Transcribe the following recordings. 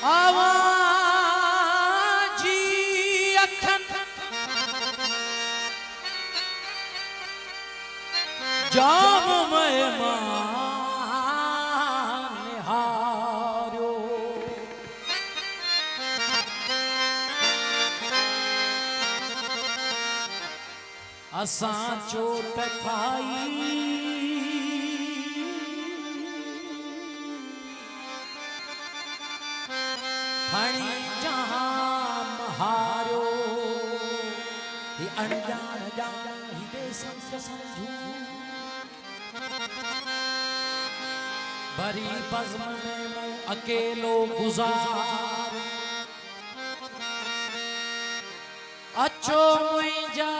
आवाजी अखन जाम मेहमान हारो असां चोट खाई खणी जाम हारो ही अणजान जान ही बेसमझ समझू भरी बज़्म में मैं अकेलो गुज़ार अचो मुंहिंजा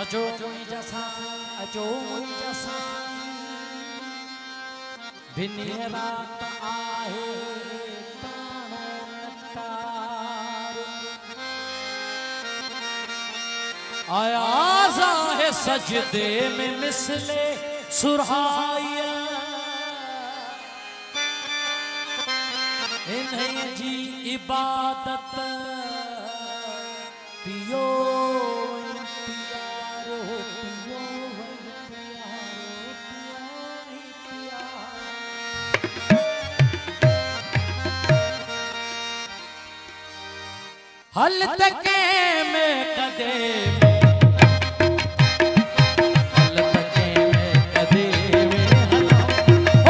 अचो मुंहिंजा साईं अचो मुंहिंजा साईं भिनी रात आहे ताणो नटार आयाज़ आहे सजदे में मिसले सुरहाया इन्हीं जी इबादत पियो हल तके में कदे हल तके में कदे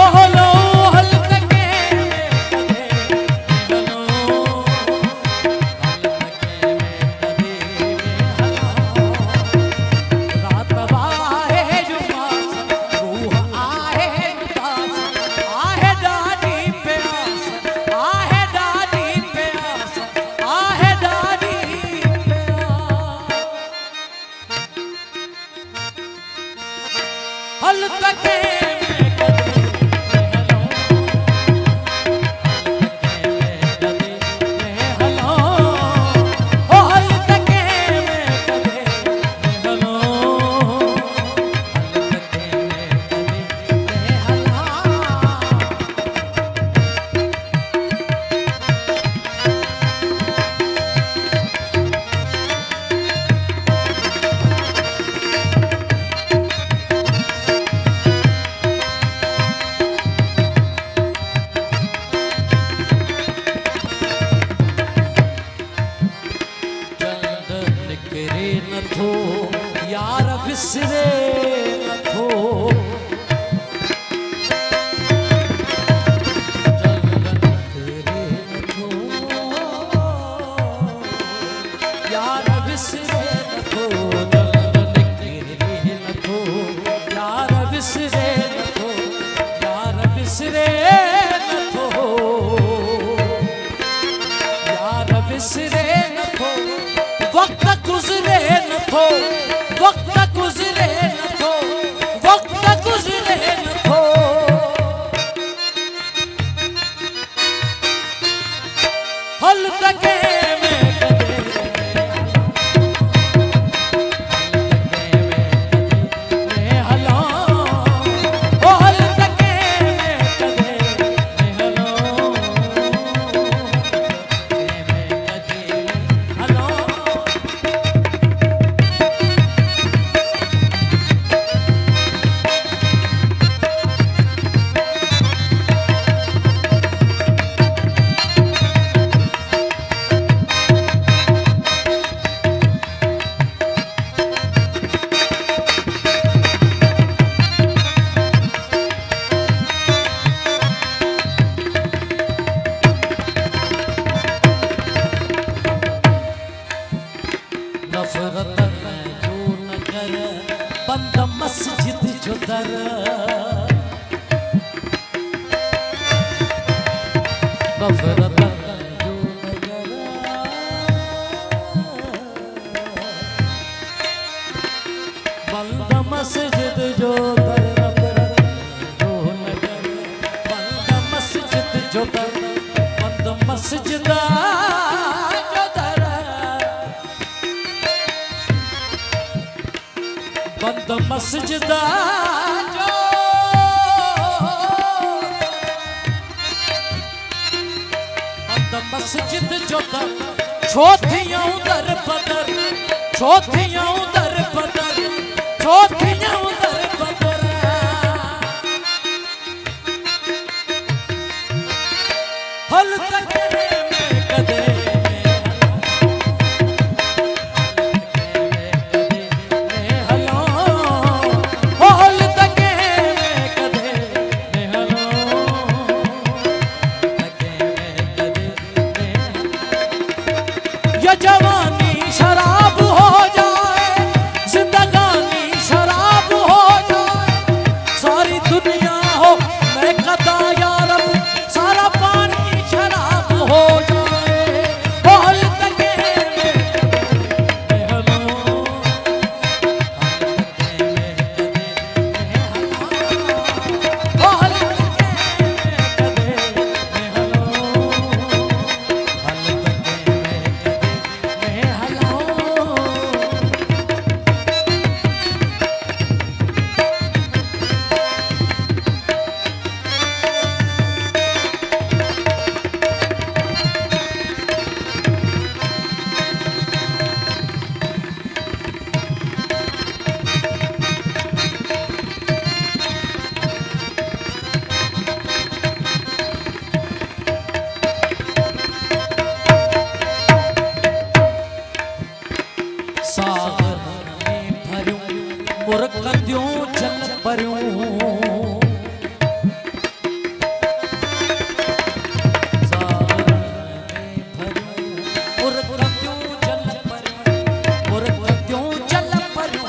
ओ हलो हल तके में कदे हलो हल तके में कदे हलो रात वाहे जुमास रूह आहे उदास आहे डाडी प्यास आहे डाडी प्यास आहे हल तके में कदे हलो हलो ओ हल तके में कदे हलो हल तके में कदे हलो यार विसरे नथो यार विसरे नथो नथो यार विसरे नथो यार विसरे नथो यार विसरे नथो वक्त गुज़रे नथो वक्त गुज़रे नथो वक्त गुज़रे नथो हल तके में कदे हलो ओ हल तके में कदे हलो हलो नफरत में जो नगर बंद मस्जिद जो दर नफरत में जो नगर बंद मस्जिद जो दर मस्जिद जो दर बंद मस्जिद जो बंद मस्जिद जो दर छोथियां दर बदर छोथियां दर बदर छोथियां दर बदर हल तक में कदे जवानी शराब हो जाए जिंदगानी शराब हो जाए सारी दुनिया हो मैं कदा या रब सारा पानी शराब हो जाए बोल तके में हलो बोल सागर में भरूं मुरकंदियों जल भरूं सागर में भरूं मुरकंदियों जल भरूं मुरकंदियों जल भरूं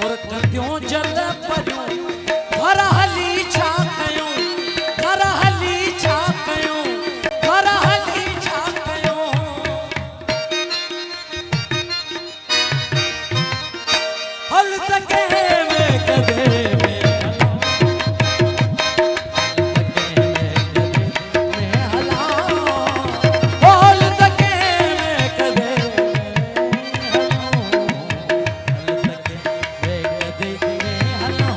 मुरकंदियों जल भरूं घर हली छा कयूं घर हली छा कयूं घर हली छा कयूं हल तके में कदे में हला हल तके में कदे हल तके में कदे हला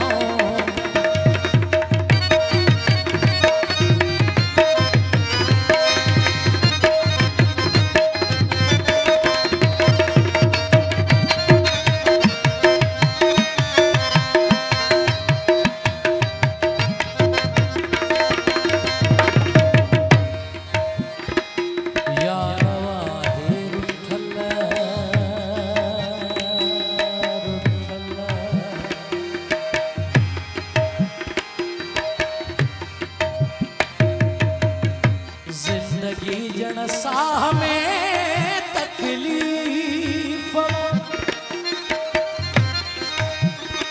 जिंदगी जन साह में तकलीफ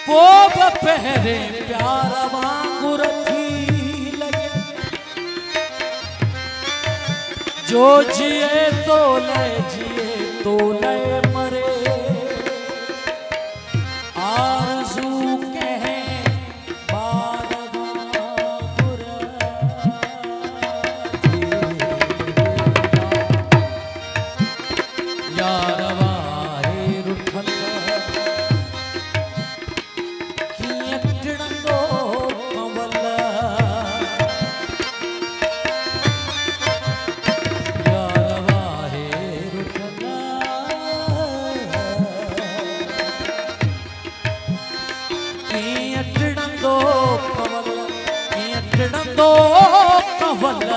पोब पहरे प्यार वांगुर थी लगे जो जिए तो ले मरे आरज़ू कहे बार वांगुर यार वाहे रुठल कीअं टिड़ंदो कंवल यार वाहे रुठल कीअं टिड़ंदो कंवल कीअं टिड़ंदो कंवल